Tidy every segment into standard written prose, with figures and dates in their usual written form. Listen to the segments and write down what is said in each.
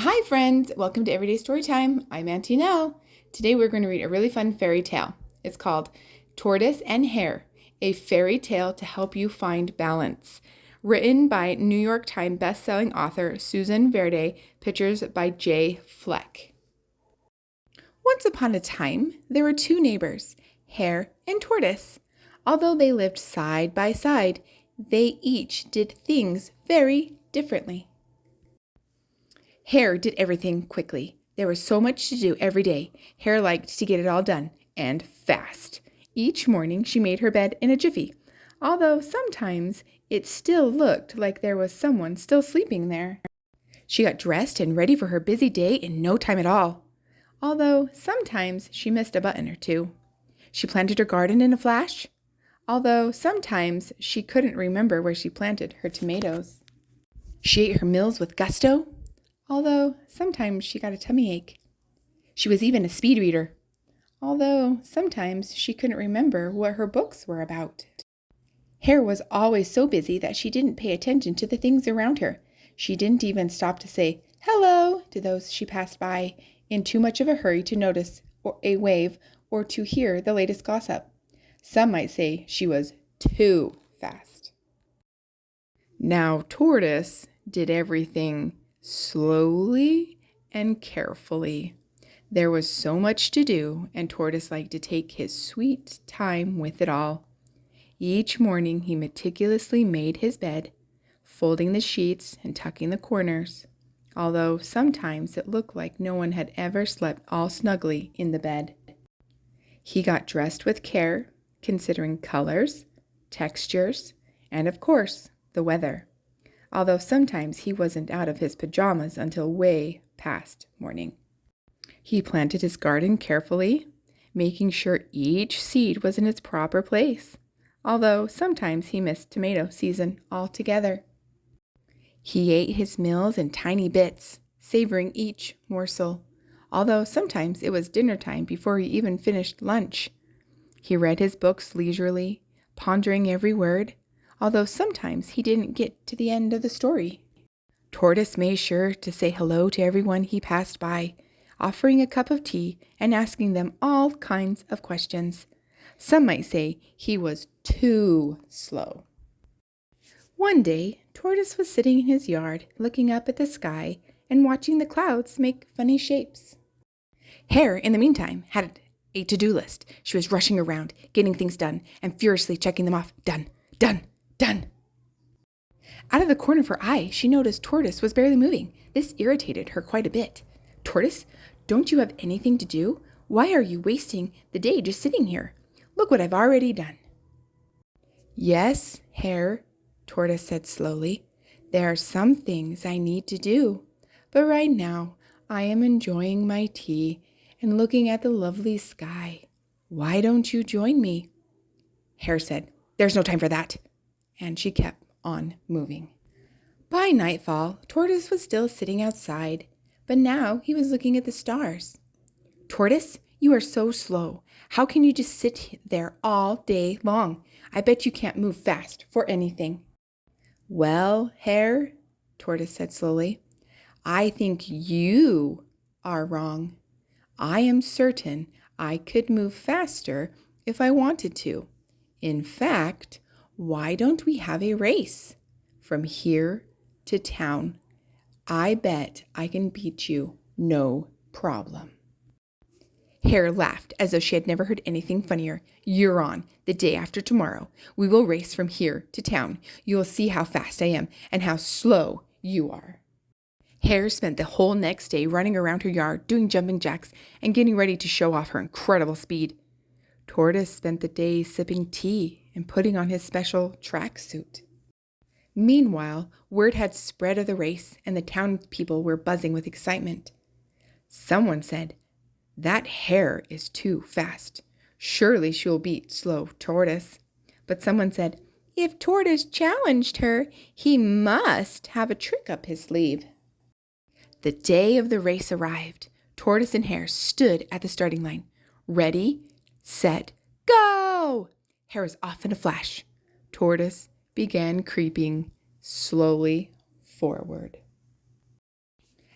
Hi friends, welcome to Everyday Storytime. I'm Auntie Nell. Today we're going to read a really fun fairy tale. It's called Tortoise and Hare, a fairy tale to help you find balance. Written by New York Times bestselling author Susan Verde, pictures by Jay Fleck. Once upon a time, there were two neighbors, Hare and Tortoise. Although they lived side by side, they each did things very differently. Hare did everything quickly. There was so much to do every day. Hare liked to get it all done, and fast. Each morning she made her bed in a jiffy, although sometimes it still looked like there was someone still sleeping there. She got dressed and ready for her busy day in no time at all, although sometimes she missed a button or two. She planted her garden in a flash, although sometimes she couldn't remember where she planted her tomatoes. She ate her meals with gusto, although sometimes she got a tummy ache. She was even a speed reader, although sometimes she couldn't remember what her books were about. Hare was always so busy that she didn't pay attention to the things around her. She didn't even stop to say hello to those she passed by, in too much of a hurry to notice a wave or to hear the latest gossip. Some might say she was too fast. Now, Tortoise did everything slowly and carefully. There was so much to do, and Tortoise liked to take his sweet time with it all. Each morning he meticulously made his bed, folding the sheets and tucking the corners, although sometimes it looked like no one had ever slept all snugly in the bed. He got dressed with care, considering colors, textures, and of course, the weather, although sometimes he wasn't out of his pajamas until way past morning. He planted his garden carefully, making sure each seed was in its proper place, although sometimes he missed tomato season altogether. He ate his meals in tiny bits, savoring each morsel, although sometimes it was dinner time before he even finished lunch. He read his books leisurely, pondering every word, although sometimes he didn't get to the end of the story. Tortoise made sure to say hello to everyone he passed by, offering a cup of tea and asking them all kinds of questions. Some might say he was too slow. One day, Tortoise was sitting in his yard, looking up at the sky and watching the clouds make funny shapes. Hare, in the meantime, had a to-do list. She was rushing around, getting things done, and furiously checking them off. Done, done, done. Out of the corner of her eye, she noticed Tortoise was barely moving. This irritated her quite a bit. Tortoise, don't you have anything to do? Why are you wasting the day just sitting here? Look what I've already done. Yes, Hare, Tortoise said slowly. There are some things I need to do, but right now I am enjoying my tea and looking at the lovely sky. Why don't you join me? Hare said, There's no time for that. And she kept on moving. By nightfall, Tortoise was still sitting outside, but now he was looking at the stars. Tortoise, you are so slow. How can you just sit there all day long? I bet you can't move fast for anything. Well, Hare, Tortoise said slowly, I think you are wrong. I am certain I could move faster if I wanted to. In fact, why don't we have a race from here to town? I bet I can beat you, no problem. Hare laughed as though she had never heard anything funnier. You're on, the day after tomorrow. We will race from here to town. You will see how fast I am and how slow you are. Hare spent the whole next day running around her yard, doing jumping jacks, and getting ready to show off her incredible speed. Tortoise spent the day sipping tea and putting on his special tracksuit. Meanwhile, word had spread of the race, and the townspeople were buzzing with excitement. Someone said, That Hare is too fast. Surely she'll beat slow Tortoise. But someone said, If Tortoise challenged her, he must have a trick up his sleeve. The day of the race arrived. Tortoise and Hare stood at the starting line. Ready, set, go! Hare was off in a flash. Tortoise began creeping slowly forward.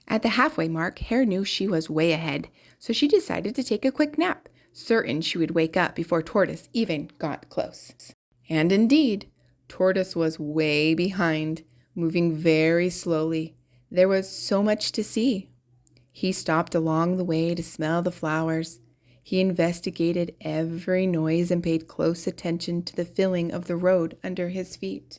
At the halfway mark, Hare knew she was way ahead, so she decided to take a quick nap, certain she would wake up before Tortoise even got close. And indeed, Tortoise was way behind, moving very slowly. There was so much to see. He stopped along the way to smell the flowers. He investigated every noise and paid close attention to the feeling of the road under his feet.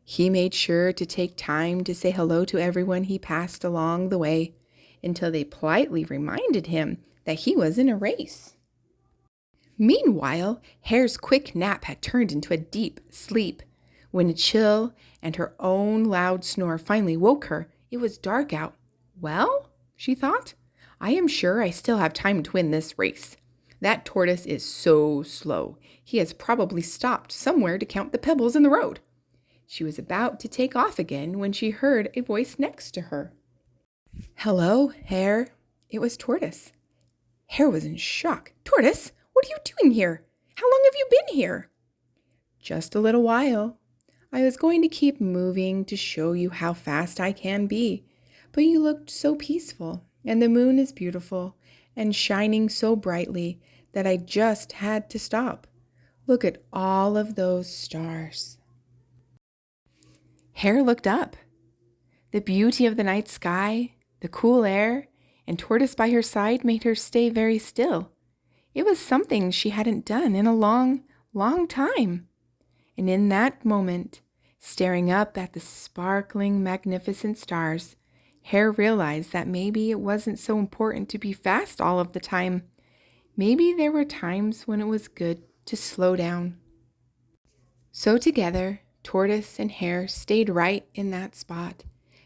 He made sure to take time to say hello to everyone he passed along the way until they politely reminded him that he was in a race. Meanwhile, Hare's quick nap had turned into a deep sleep. When a chill and her own loud snore finally woke her, it was dark out. Well, she thought, I am sure I still have time to win this race. That tortoise is so slow. He has probably stopped somewhere to count the pebbles in the road. She was about to take off again when she heard a voice next to her. Hello, Hare. It was Tortoise. Hare was in shock. Tortoise, what are you doing here? How long have you been here? Just a little while. I was going to keep moving to show you how fast I can be, but you looked so peaceful, and the moon is beautiful and shining so brightly that I just had to stop. Look at all of those stars. Hare looked up. The beauty of the night sky, the cool air, and Tortoise by her side made her stay very still. It was something she hadn't done in a long, long time. And in that moment, staring up at the sparkling, magnificent stars, Hare realized that maybe it wasn't so important to be fast all of the time. Maybe there were times when it was good to slow down. So together, Tortoise and Hare stayed right in that spot,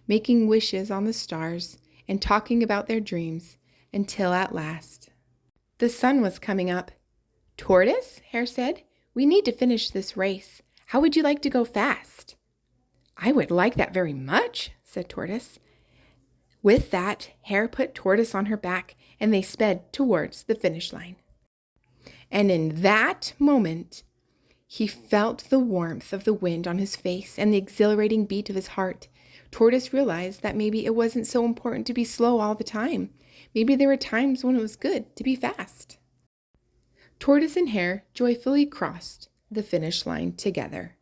making wishes on the stars and talking about their dreams until at last the sun was coming up. Tortoise, Hare said, we need to finish this race. How would you like to go fast? I would like that very much, said Tortoise. With that, Hare put Tortoise on her back and they sped towards the finish line. And in that moment, he felt the warmth of the wind on his face and the exhilarating beat of his heart. Tortoise realized that maybe it wasn't so important to be slow all the time. Maybe there were times when it was good to be fast. Tortoise and Hare joyfully crossed the finish line together.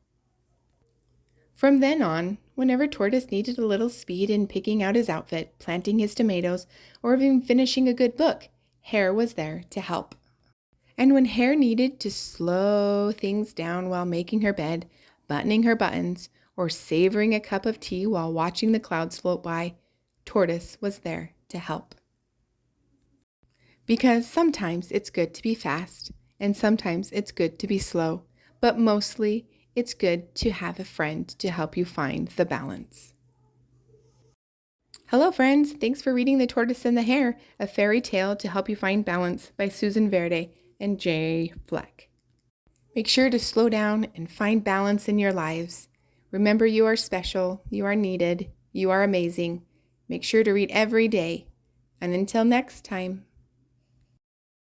From then on, whenever Tortoise needed a little speed in picking out his outfit, planting his tomatoes, or even finishing a good book, Hare was there to help. And when Hare needed to slow things down while making her bed, buttoning her buttons, or savoring a cup of tea while watching the clouds float by, Tortoise was there to help. Because sometimes it's good to be fast, and sometimes it's good to be slow, but mostly it's good to have a friend to help you find the balance. Hello friends, thanks for reading The Tortoise and the Hare, a fairy tale to help you find balance by Susan Verde and Jay Fleck. Make sure to slow down and find balance in your lives. Remember, you are special, you are needed, you are amazing. Make sure to read every day. And until next time.